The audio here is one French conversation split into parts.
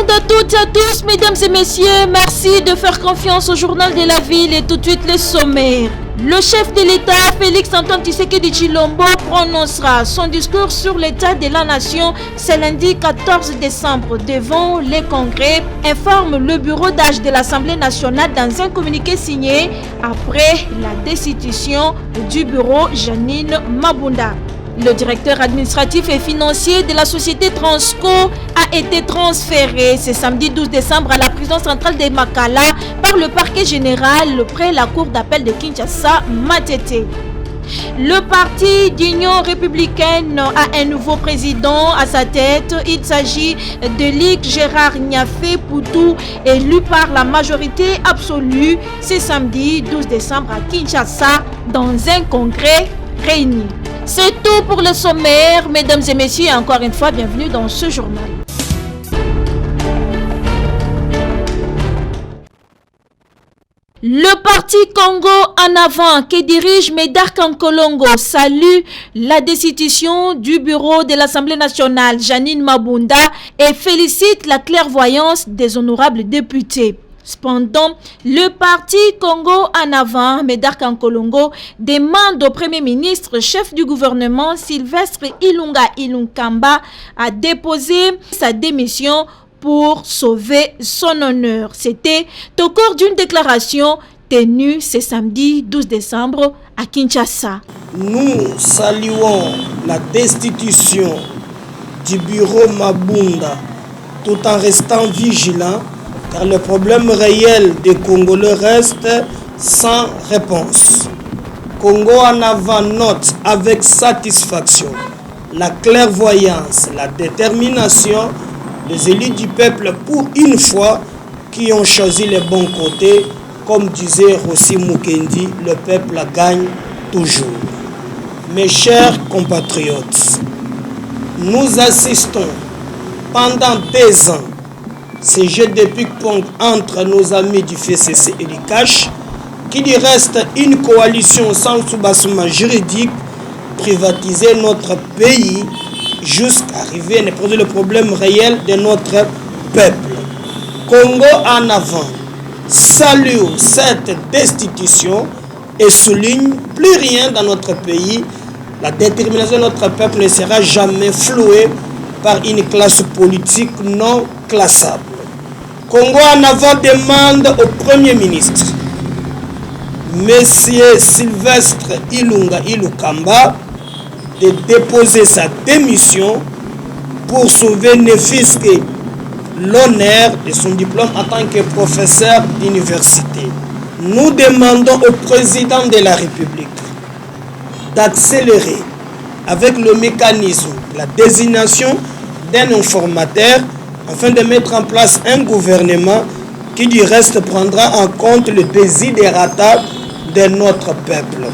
week-end à toutes et à tous, mesdames et messieurs. Merci de faire confiance au journal de la ville et tout de suite les sommaires. Le chef de l'État, Félix-Antoine Tshisekedi Tshilombo, prononcera son discours sur l'état de la nation ce lundi 14 décembre devant les congrès, informe le bureau d'âge de l'Assemblée nationale dans un communiqué signé après la destitution du bureau Janine Mabunda. Le directeur administratif et financier de la société Transco a été transféré ce samedi 12 décembre à la prison centrale de Makala par le parquet général près la cour d'appel de Kinshasa, Matete. Le parti d'Union républicaine a un nouveau président à sa tête. Il s'agit de Luc Gérard Niafé Poutou, élu par la majorité absolue ce samedi 12 décembre à Kinshasa dans un congrès réuni. C'est tout pour le sommaire, mesdames et messieurs, et encore une fois, bienvenue dans ce journal. Le parti Congo en avant que dirige Médard Kankolongo salue la destitution du bureau de l'Assemblée nationale Janine Mabunda et félicite la clairvoyance des honorables députés. Cependant, le parti Congo en avant, Médard Kankolongo, demande au Premier ministre, chef du gouvernement Sylvestre Ilunga Ilunkamba, à déposer sa démission pour sauver son honneur. C'était au cours d'une déclaration tenue ce samedi 12 décembre à Kinshasa. Nous saluons la destitution du bureau Mabunda tout en restant vigilants car le problème réel des Congolais reste sans réponse. Congo en avant note avec satisfaction la clairvoyance, la détermination des élus du peuple pour une fois qui ont choisi les bons côtés. Comme disait Rossi Mukendi, le peuple gagne toujours. Mes chers compatriotes, nous assistons pendant des ans ces jeux de ping-pong entre nos amis du FCC et du CACH, qui reste une coalition sans soubassement juridique, privatiser notre pays jusqu'à arriver à poser le problème réel de notre peuple. Congo en avant salue cette destitution et souligne plus rien dans notre pays. La détermination de notre peuple ne sera jamais flouée par une classe politique non classable. Congo en avant demande au Premier ministre, Monsieur Sylvestre Ilunga Ilukamba, de déposer sa démission pour sauver ne fût-ce que l'honneur de son diplôme en tant que professeur d'université. Nous demandons au président de la République d'accélérer avec le mécanisme de la désignation d'un informateur afin de mettre en place un gouvernement qui du reste prendra en compte le desiderata de notre peuple.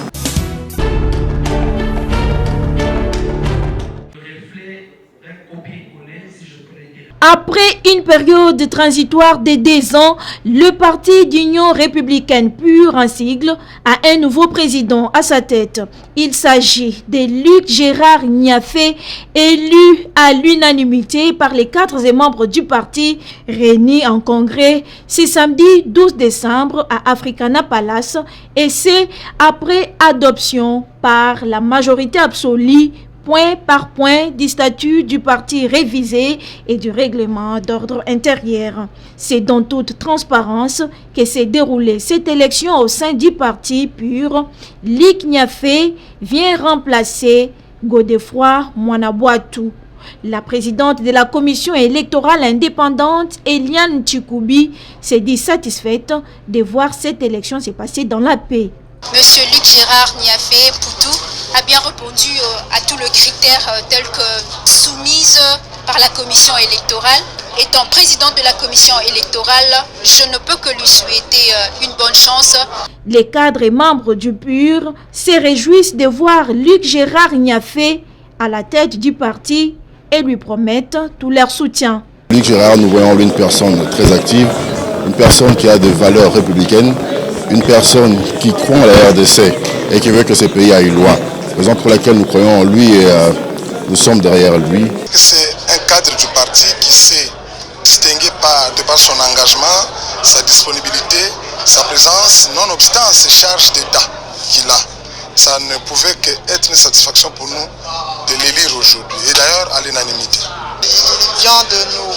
Après une période transitoire de 2 ans, le parti d'Union républicaine pure en sigle a un nouveau président à sa tête. Il s'agit de Luc Gérard Niafé, élu à l'unanimité par les 4 membres du parti réunis en congrès ce samedi 12 décembre à Africana Palace, et c'est après adoption par la majorité absolue point par point du statut du parti révisé et du règlement d'ordre intérieur. C'est dans toute transparence que s'est déroulée cette élection au sein du parti pur. Luc Niafé vient remplacer Godefroy Mwanabouatou. La présidente de la commission électorale indépendante, Eliane Tchikoubi, s'est dit satisfaite de voir cette élection se passer dans la paix. Monsieur Luc Gérard Niafé Poutou a bien répondu à tous les critères tels que soumise par la commission électorale. Étant président de la commission électorale, je ne peux que lui souhaiter une bonne chance. Les cadres et membres du PUR se réjouissent de voir Luc Gérard Niafé à la tête du parti et lui promettent tout leur soutien. Luc Gérard, nous voyons lui une personne très active, une personne qui a des valeurs républicaines, une personne qui croit en la RDC et qui veut que ce pays aille loin. Raison pour laquelle nous croyons en lui et nous sommes derrière lui. C'est un cadre du parti qui sait distingué de par son engagement, sa disponibilité, sa présence, nonobstant ces charges d'État qu'il a. Ça ne pouvait qu'être une satisfaction pour nous de l'élire aujourd'hui, et d'ailleurs à l'unanimité. Il vient de nous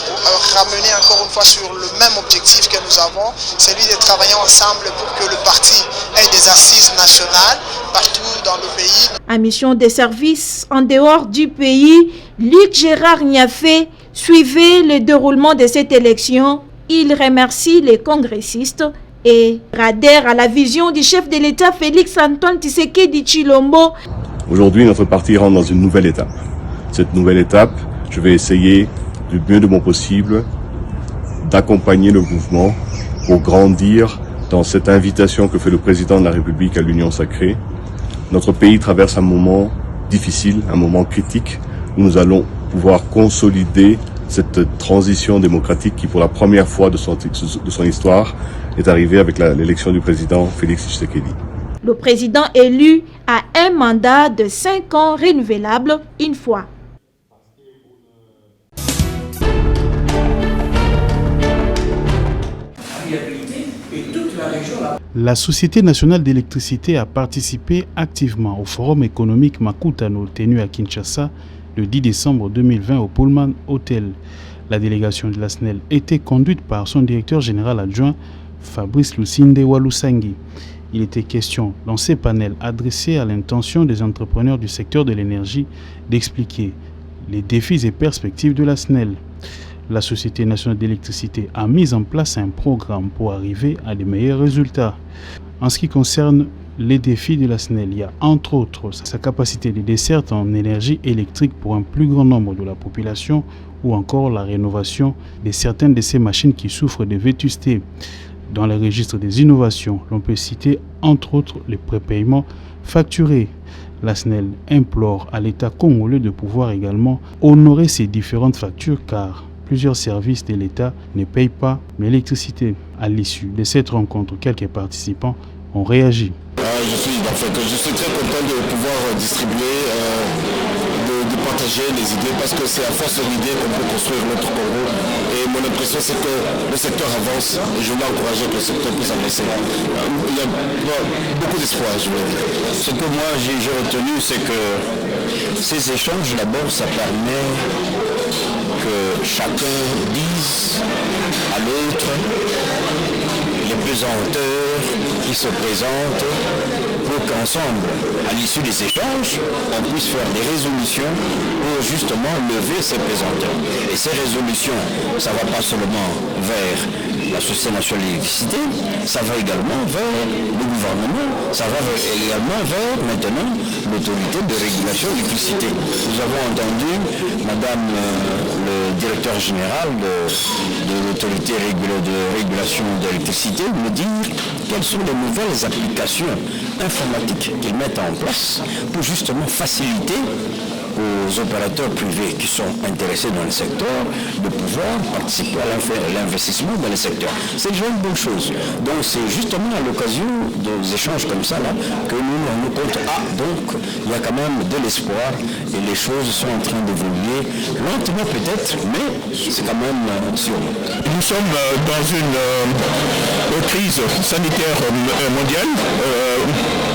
ramener encore une fois sur le même objectif que nous avons, celui de travailler ensemble pour que le parti ait des assises nationales partout dans le pays. En mission de service en dehors du pays, Luc Gérard Niafé suivait le déroulement de cette élection. Il remercie les congressistes et adhère à la vision du chef de l'État Félix-Antoine Tshisekedi Tshilombo. Aujourd'hui, notre parti rentre dans une nouvelle étape. Cette nouvelle étape, je vais essayer du mieux de mon possible d'accompagner le mouvement pour grandir dans cette invitation que fait le président de la République à l'Union sacrée. Notre pays traverse un moment difficile, un moment critique, où nous allons pouvoir consolider cette transition démocratique qui, pour la première fois de son histoire, est arrivée avec l'élection du président Félix Tshisekedi. Le président élu a un mandat de 5 ans renouvelable une fois. La Société nationale d'électricité a participé activement au forum économique Makutano tenu à Kinshasa le 10 décembre 2020 au Pullman Hotel. La délégation de la SNEL était conduite par son directeur général adjoint Fabrice Lusinde Walusangi. Il était question dans ces panels adressés à l'intention des entrepreneurs du secteur de l'énergie d'expliquer les défis et perspectives de la SNEL. La Société nationale d'électricité a mis en place un programme pour arriver à de meilleurs résultats. En ce qui concerne les défis de la SNEL, il y a entre autres sa capacité de desserte en énergie électrique pour un plus grand nombre de la population ou encore la rénovation de certaines de ces machines qui souffrent de vétusté. Dans le registre des innovations, l'on peut citer entre autres les prépaiements facturés. La SNEL implore à l'État congolais de pouvoir également honorer ces différentes factures car plusieurs services de l'État ne payent pas l'électricité. À l'issue de cette rencontre, quelques participants ont réagi. Je suis très content de pouvoir distribuer, de partager les idées parce que c'est à force d'idées qu'on peut construire notre Congo. Et mon impression c'est que le secteur avance et je veux encourager que le secteur puisse avancer. Il y a beaucoup d'espoir, je veux dire. Ce que moi j'ai retenu, c'est que ces échanges d'abord ça permet que chacun dise à l'autre les pesanteurs qui se présentent pour qu'ensemble, à l'issue des échanges, on puisse faire des résolutions pour justement lever ces pesanteurs. Et ces résolutions, ça ne va pas seulement vers la Société nationale d'électricité, ça va également vers le gouvernement, ça va également vers maintenant l'autorité de régulation de l'électricité. Nous avons entendu Madame le directeur général de l'autorité de régulation de l'électricité me dire quelles sont les nouvelles applications informatiques qu'ils mettent en place pour justement faciliter aux opérateurs privés qui sont intéressés dans le secteur de pouvoir participer à l'investissement dans le secteur. C'est déjà une bonne chose. Donc c'est justement à l'occasion des échanges comme ça là, que nous nous rendons compte, donc il y a quand même de l'espoir et les choses sont en train d'évoluer lentement peut-être, mais c'est quand même sûr. Nous sommes dans une crise sanitaire mondiale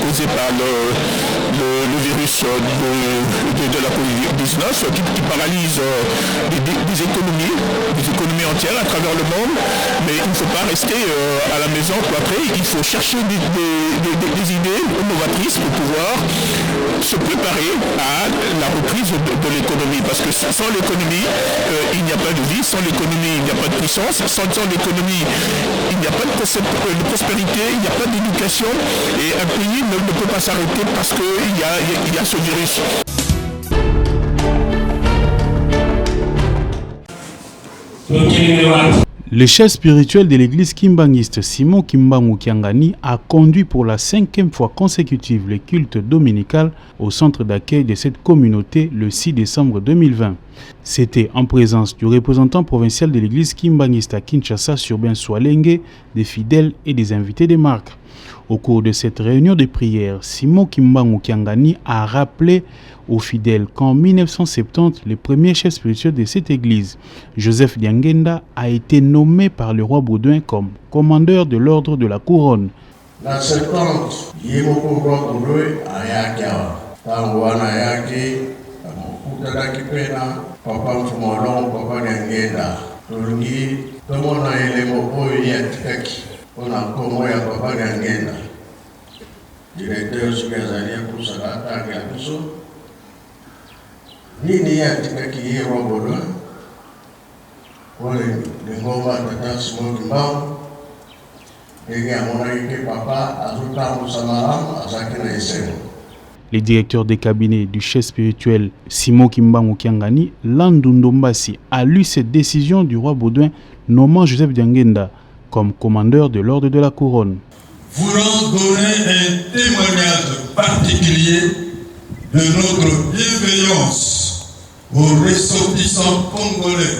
causée par le virus de la COVID-19 qui paralyse des économies entières à travers le monde, mais il ne faut pas rester à la maison cloîtré, il faut chercher des idées innovatrices pour pouvoir se préparer à la reprise de l'économie, parce que sans l'économie, il n'y a pas de vie, sans l'économie, il n'y a pas de puissance, sans l'économie, il n'y a pas de prospérité, il n'y a pas d'éducation, et un pays ne peut pas s'arrêter parce qu'il y a ce virus. Le chef spirituel de l'église kimbangiste Simon Kimbangu Kiangani a conduit pour la 5e fois consécutive le culte dominical au centre d'accueil de cette communauté le 6 décembre 2020. C'était en présence du représentant provincial de l'église kimbangiste à Kinshasa, Surben Swalenge, des fidèles et des invités des marques. Au cours de cette réunion de prière, Simon Kimbangu Kiangani a rappelé aux fidèles qu'en 1970, le premier chef spirituel de cette église, Joseph Diangenda, a été nommé par le roi Baudouin comme commandeur de l'ordre de la couronne. La 70, Yemoko roi Baudouin a yakiawa. Tanguana yaki, Kutada Kipena, Papa Mfumolon, Papa Diangenda. Tulungi, Tomona Elemo Oyo Yatikaki, on a Komo ya Papa Diangenda. Directeur Sugazania Kusagata Gabiso. Nini Yatikaki Yero Baudouin, Ole Ngoma Tata Simon Kimbangu. Le directeur des cabinets du chef spirituel Simon Kimbangu Kiangani, Landundu Mbasi, a lu cette décision du roi Baudouin nommant Joseph Diangenda comme commandeur de l'ordre de la couronne. Voulant donner un témoignage particulier de notre bienveillance aux ressortissants congolais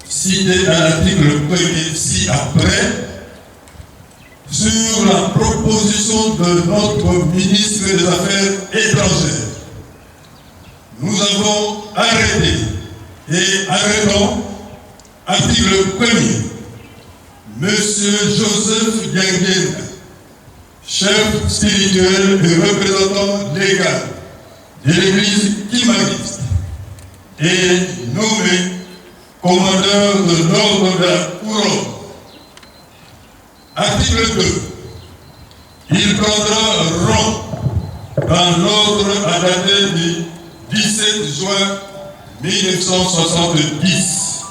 cités à l'article 1er ci-après, sur la proposition de notre ministre des Affaires étrangères, nous avons arrêté et arrêtons, article 1er, M. Joseph Diangenda, chef spirituel et représentant légal de l'église Kimbanguiste, est nommé commandeur de l'ordre de la couronne. Article 2. Il prendra rang dans l'ordre à dater du 17 juin 1970.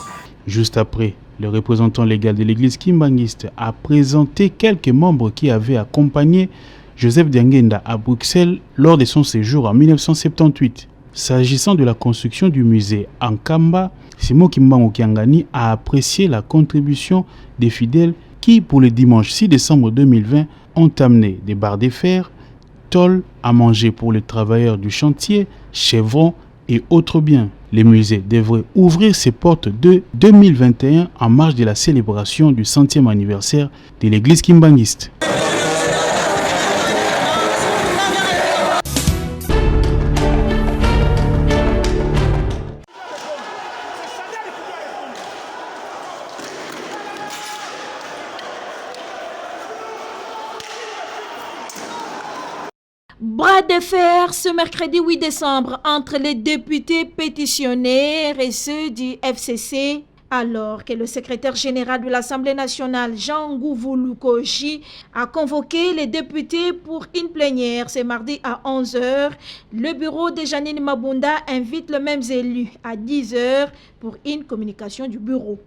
Juste après, le représentant légal de l'église Kimbanguiste a présenté quelques membres qui avaient accompagné Joseph Diangenda à Bruxelles lors de son séjour en 1978. S'agissant de la construction du musée en Kamba, Simon Kimbangu Kiangani a apprécié la contribution des fidèles qui, pour le dimanche 6 décembre 2020, ont amené des barres de fer, tôles à manger pour les travailleurs du chantier, chevrons et autres biens. Les musées devraient ouvrir ses portes de 2021 en marge de la célébration du 100e anniversaire de l'église Kimbanguiste. Bras de fer ce mercredi 8 décembre entre les députés pétitionnaires et ceux du FCC, alors que le secrétaire général de l'Assemblée nationale, Jean Ngouvou Koji, a convoqué les députés pour une plénière ce mardi à 11h. Le bureau de Janine Mabunda invite les mêmes élus à 10h pour une communication du bureau.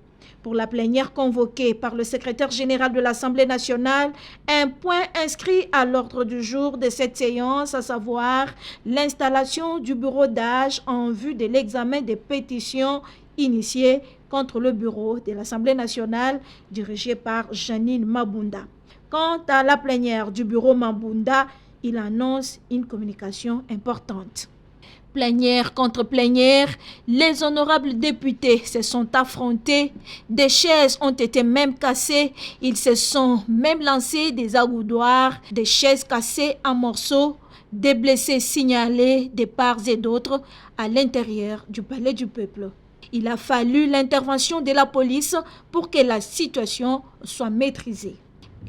Pour la plénière convoquée par le secrétaire général de l'Assemblée nationale, un point inscrit à l'ordre du jour de cette séance, à savoir l'installation du bureau d'âge en vue de l'examen des pétitions initiées contre le bureau de l'Assemblée nationale dirigé par Janine Mabunda. Quant à la plénière du bureau Mabunda, il annonce une communication importante. Plénière contre plénière, les honorables députés se sont affrontés, des chaises ont été même cassées, ils se sont même lancés des agoudoirs, des chaises cassées en morceaux, des blessés signalés de part et d'autre à l'intérieur du palais du peuple. Il a fallu l'intervention de la police pour que la situation soit maîtrisée.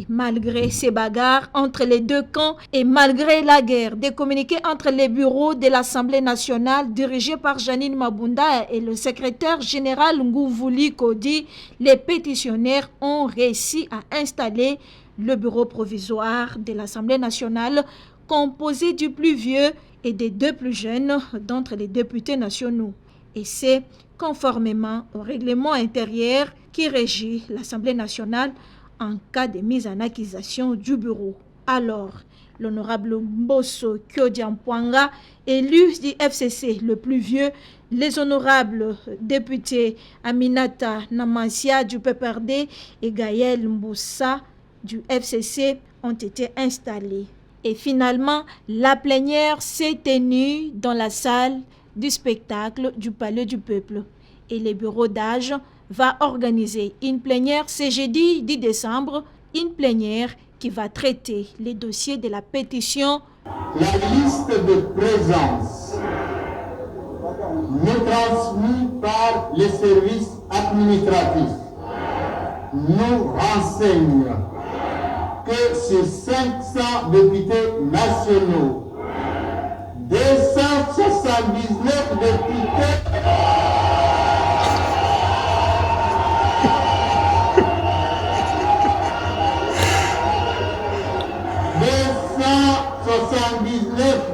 Et malgré ces bagarres entre les deux camps et malgré la guerre des communiqués entre les bureaux de l'Assemblée nationale dirigés par Janine Mabunda et le secrétaire général Ngouvou Kodi, les pétitionnaires ont réussi à installer le bureau provisoire de l'Assemblée nationale composé du plus vieux et des deux plus jeunes d'entre les députés nationaux. Et c'est conformément au règlement intérieur qui régit l'Assemblée nationale en cas de mise en accusation du bureau. Alors, l'honorable Mbosso Kyodiampwanga, élu du FCC le plus vieux, les honorables députés Aminata Namansia du PPRD et Gaël Mboussa du FCC ont été installés. Et finalement, la plénière s'est tenue dans la salle du spectacle du Palais du Peuple. Et les bureaux d'âge va organiser une plénière ce jeudi 10 décembre, une plénière qui va traiter les dossiers de la pétition. La liste de présence nous transmise par les services administratifs nous renseigne que sur 500 députés nationaux, 279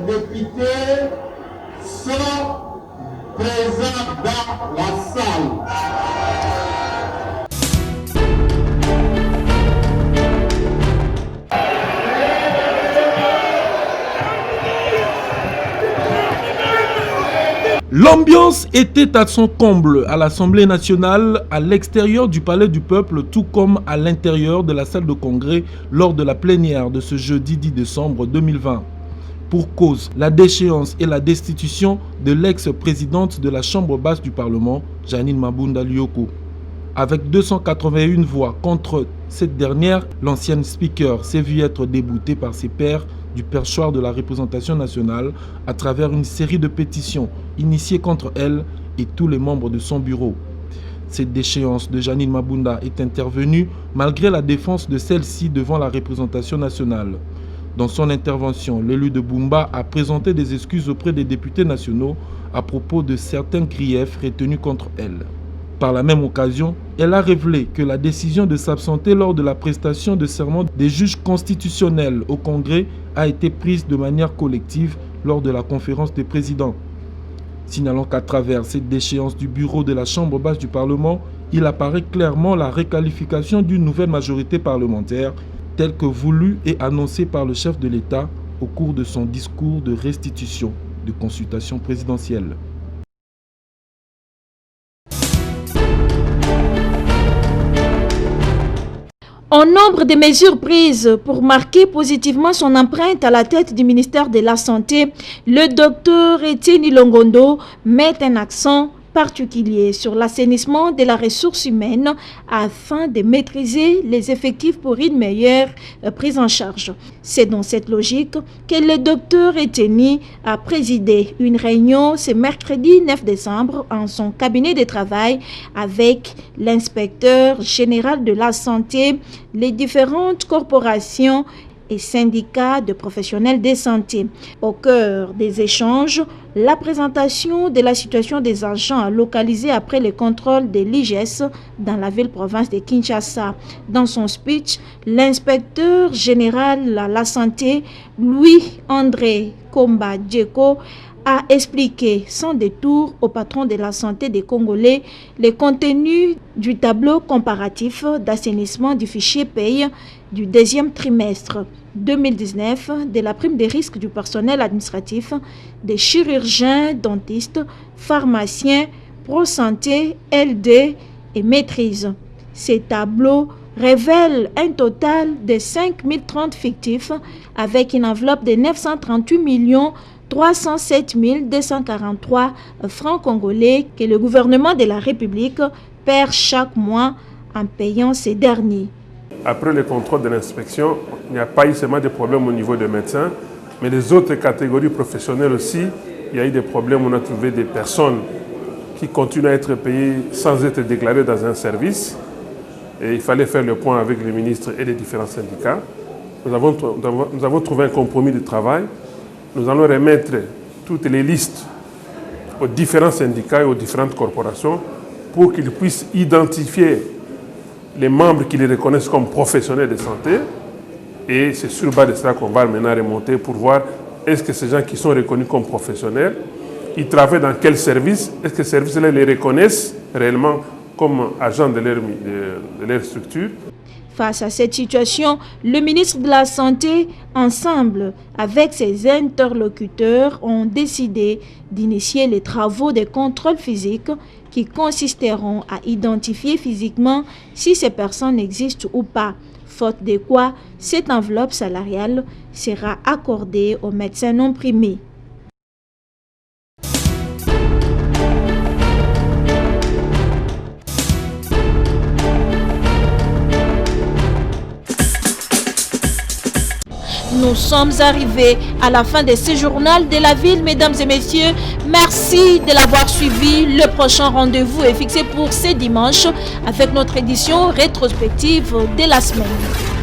députés sont présents dans la salle. L'ambiance était à son comble à l'Assemblée nationale, à l'extérieur du Palais du Peuple, tout comme à l'intérieur de la salle de congrès lors de la plénière de ce jeudi 10 décembre 2020. Pour cause, la déchéance et la destitution de l'ex-présidente de la Chambre basse du Parlement, Janine Mabunda Lioko. Avec 281 voix contre cette dernière, l'ancienne speaker s'est vue être déboutée par ses pairs du perchoir de la représentation nationale à travers une série de pétitions initiées contre elle et tous les membres de son bureau. Cette déchéance de Janine Mabunda est intervenue malgré la défense de celle-ci devant la représentation nationale. Dans son intervention, l'élu de Bumba a présenté des excuses auprès des députés nationaux à propos de certains griefs retenus contre elle. Par la même occasion, elle a révélé que la décision de s'absenter lors de la prestation de serment des juges constitutionnels au Congrès a été prise de manière collective lors de la conférence des présidents. Signalant qu'à travers cette déchéance du bureau de la Chambre basse du Parlement, il apparaît clairement la requalification d'une nouvelle majorité parlementaire telle que voulue et annoncée par le chef de l'État au cours de son discours de restitution de consultation présidentielle. En nombre de mesures prises pour marquer positivement son empreinte à la tête du ministère de la Santé, le docteur Etienne Longondo met un accent particulier sur l'assainissement de la ressource humaine afin de maîtriser les effectifs pour une meilleure prise en charge. C'est dans cette logique que le docteur Etienne a présidé une réunion ce mercredi 9 décembre en son cabinet de travail avec l'inspecteur général de la santé, les différentes corporations et syndicats de professionnels de santé. Au cœur des échanges, la présentation de la situation des agents localisés après le contrôle de l'IGS dans la ville-province de Kinshasa. Dans son speech, l'inspecteur général à la santé, Louis-André Komba Djeko, a expliqué sans détour au patron de la santé des Congolais les contenus du tableau comparatif d'assainissement du fichier paye du deuxième trimestre 2019 de la prime des risques du personnel administratif, des chirurgiens, dentistes, pharmaciens, pro-santé, LD et maîtrise. Ces tableaux révèlent un total de 5030 fictifs avec une enveloppe de 938 307 243 francs congolais que le gouvernement de la République perd chaque mois en payant ces derniers. Après le contrôle de l'inspection, il n'y a pas eu seulement des problèmes au niveau des médecins, mais les autres catégories professionnelles aussi, il y a eu des problèmes. On a trouvé des personnes qui continuent à être payées sans être déclarées dans un service. Et il fallait faire le point avec les ministres et les différents syndicats. Nous avons trouvé un compromis de travail. Nous allons remettre toutes les listes aux différents syndicats et aux différentes corporations pour qu'ils puissent identifier les membres qui les reconnaissent comme professionnels de santé. Et c'est sur base de cela qu'on va maintenant remonter pour voir est-ce que ces gens qui sont reconnus comme professionnels, ils travaillent dans quel service, est-ce que ces services-là les reconnaissent réellement comme agents de leur structure. Face à cette situation, le ministre de la Santé, ensemble avec ses interlocuteurs, ont décidé d'initier les travaux de contrôle physique qui consisteront à identifier physiquement si ces personnes existent ou pas, faute de quoi cette enveloppe salariale sera accordée aux médecins non primés. nous sommes arrivés à la fin de ce journal de la ville, mesdames et messieurs. Merci de l'avoir suivi. Le prochain rendez-vous est fixé pour ce dimanche avec notre édition rétrospective de la semaine.